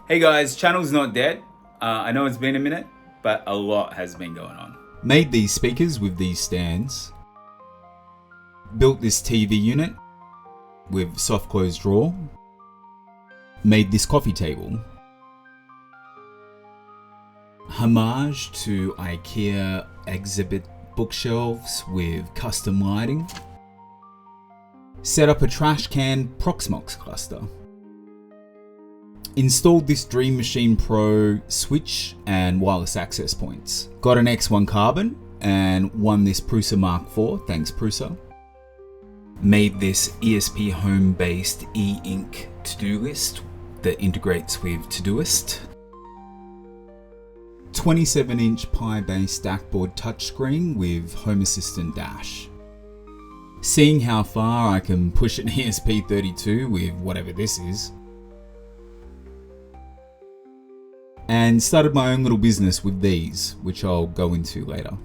Hey guys, channel's not dead. I know it's been a minute, but a lot has been going on. Made these speakers with these stands. Built this TV unit with soft close drawer. Made this coffee table. Homage to IKEA exhibit bookshelves with custom lighting. Set up a trash can Proxmox cluster. Installed this Dream Machine Pro switch and wireless access points. Got an X1 Carbon and won this Prusa Mark IV, thanks Prusa. Made this ESP Home based Eink to-do list that integrates with Todoist. 27-inch Pi-based Dakboard touchscreen with Home Assistant Dash. Seeing how far I can push an ESP32 with whatever this is. And started my own little business with these, which I'll go into later.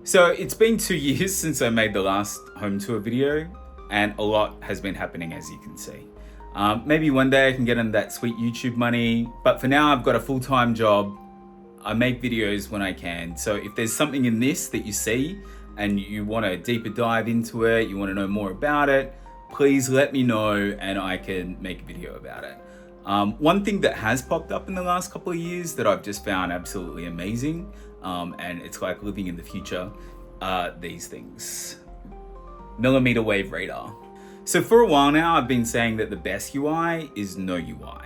So it's been 2 years since I made the last home tour video, and a lot has been happening, as you can see. Maybe one day I can get into that sweet YouTube money, but for now I've got a full-time job. I make videos when I can. So if there's something in this that you see and you want to deeper dive into it, you want to know more about it, please let me know and I can make a video about it. One thing that has popped up in the last couple of years that I've just found absolutely amazing, and it's like living in the future, are these things. MMwave Radar. So for a while now, I've been saying that the best UI is no UI.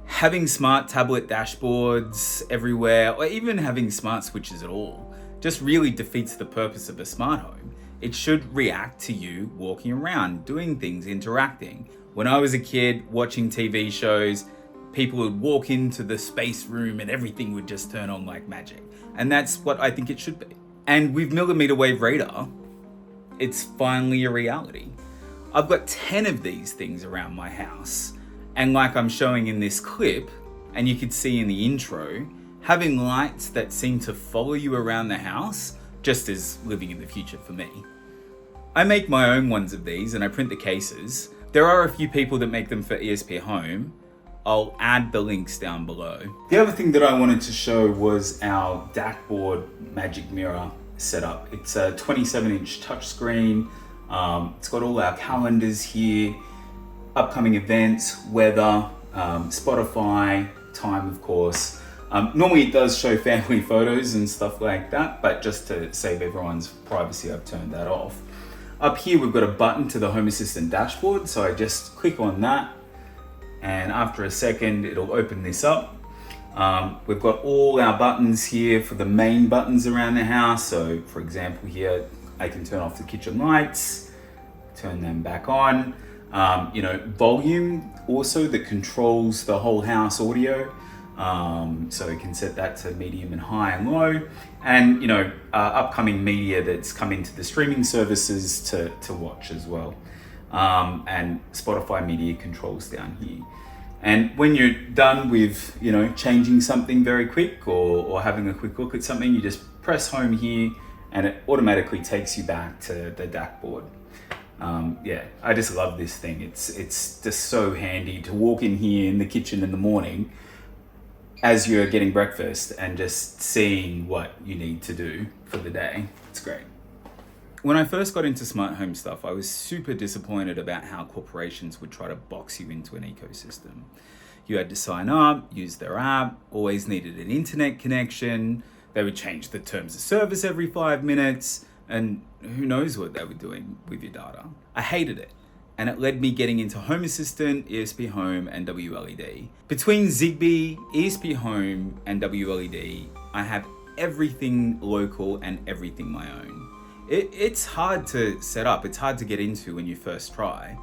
Having smart tablet dashboards everywhere, or even having smart switches at all, just really defeats the purpose of a smart home. It should react to you walking around, doing things, interacting. When I was a kid watching TV shows, people would walk into the space room and everything would just turn on like magic. And that's what I think it should be. And with MMwave Radar, it's finally a reality. I've got 10 of these things around my house. And like I'm showing in this clip, and you could see in the intro, having lights that seem to follow you around the house just as living in the future for me. I make my own ones of these and I print the cases. There are a few people that make them for ESP Home. I'll add the links down below. The other thing that I wanted to show was our Dakboard Magic Mirror setup. It's a 27-inch touchscreen. It's got all our calendars here, upcoming events, weather, Spotify, time of course. Normally it does show family photos and stuff like that, but just to save everyone's privacy, I've turned that off. Up here, we've got a button to the Home Assistant dashboard. So I just click on that, and after a second, it'll open this up. We've got all our buttons here for the main buttons around the house. So for example, here, I can turn off the kitchen lights, turn them back on. Volume also that controls the whole house audio. So we can set that to medium and high and low, and upcoming media that's come into the streaming services to watch as well, and Spotify media controls down here. And when you're done with changing something very quick or having a quick look at something, you just press home here and it automatically takes you back to the Dakboard. I just love this thing. It's just so handy to walk in here in the kitchen in the morning as you're getting breakfast and just seeing what you need to do for the day. It's great. When I first got into smart home stuff, I was super disappointed about how corporations would try to box you into an ecosystem. You had to sign up, use their app, always needed an internet connection. They would change the terms of service every 5 minutes, and who knows what they were doing with your data. I hated it. And it led me getting into Home Assistant, ESP Home, and WLED. Between Zigbee, ESP Home, and WLED, I have everything local and everything my own. It's hard to set up, it's hard to get into when you first try,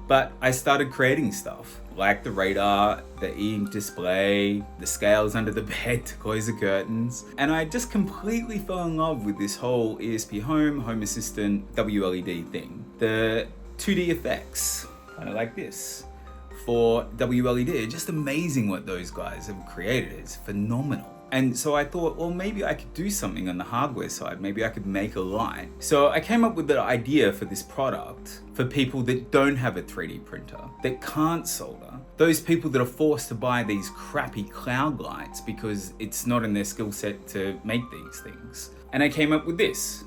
but I started creating stuff, like the radar, the Eink Display, the scales under the bed to close the curtains, and I just completely fell in love with this whole ESP Home, Home Assistant, WLED thing. The 2D effects, kind of like this, for WLED. Just amazing what those guys have created. It's phenomenal. And so I thought, well, maybe I could do something on the hardware side. Maybe I could make a light. So I came up with the idea for this product for people that don't have a 3D printer, that can't solder, those people that are forced to buy these crappy cloud lights because it's not in their skill set to make these things. And I came up with this.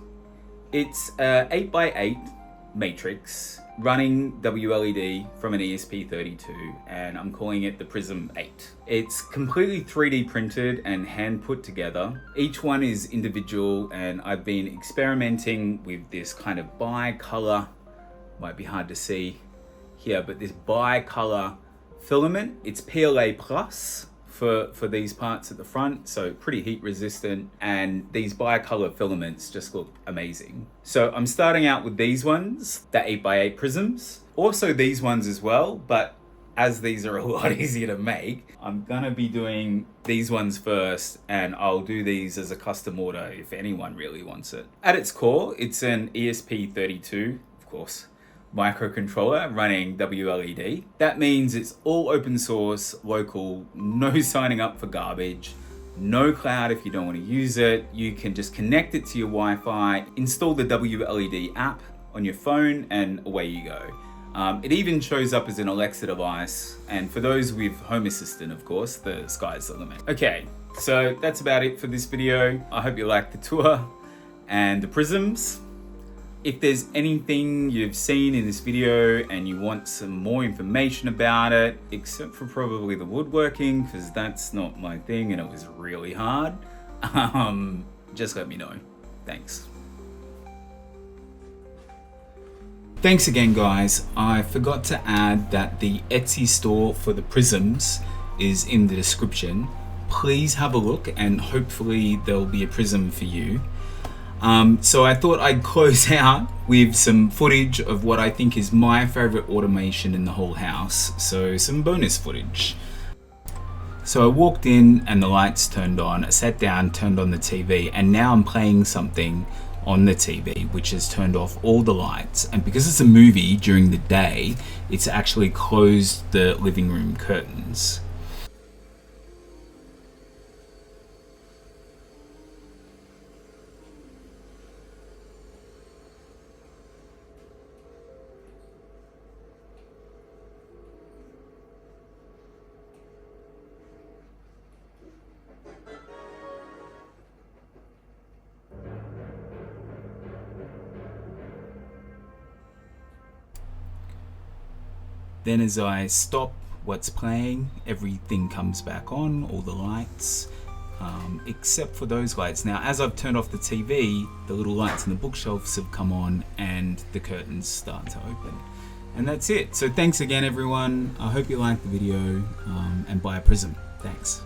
It's a 8x8 matrix running WLED from an ESP32, and I'm calling it the Prism-8. It's completely 3D printed and hand put together. Each one is individual, and I've been experimenting with this kind of bi-color, might be hard to see here, but this bi-color filament. It's PLA plus for these parts at the front, so pretty heat resistant, and these bicolor filaments just look amazing. So I'm starting out with these ones, the 8x8 prisms, also these ones as well, but as these are a lot easier to make, I'm gonna be doing these ones first, and I'll do these as a custom order if anyone really wants it. At its core, it's an ESP32, of course, microcontroller running WLED. That means it's all open source, local, no signing up for garbage, no cloud if you don't want to use it. You can just connect it to your Wi-Fi, install the WLED app on your phone, and away you go. It even shows up as an Alexa device, and for those with Home Assistant, of course, the sky's the limit. Okay, so that's about it for this video. I hope you liked the tour and the prisms. If there's anything you've seen in this video and you want some more information about it, except for probably the woodworking, because that's not my thing and it was really hard, just let me know. Thanks. Thanks again, guys. I forgot to add that the Etsy store for the prisms is in the description. Please have a look and hopefully there'll be a prism for you. So I thought I'd close out with some footage of what I think is my favorite automation in the whole house. So some bonus footage. So I walked in and the lights turned on, I sat down, turned on the TV, and now I'm playing something on the TV which has turned off all the lights, and because it's a movie during the day, it's actually closed the living room curtains. Then as I stop what's playing, everything comes back on, all the lights, except for those lights. Now, as I've turned off the TV, the little lights in the bookshelves have come on and the curtains start to open. And that's it. So thanks again, everyone. I hope you liked the video, and buy a prism. Thanks.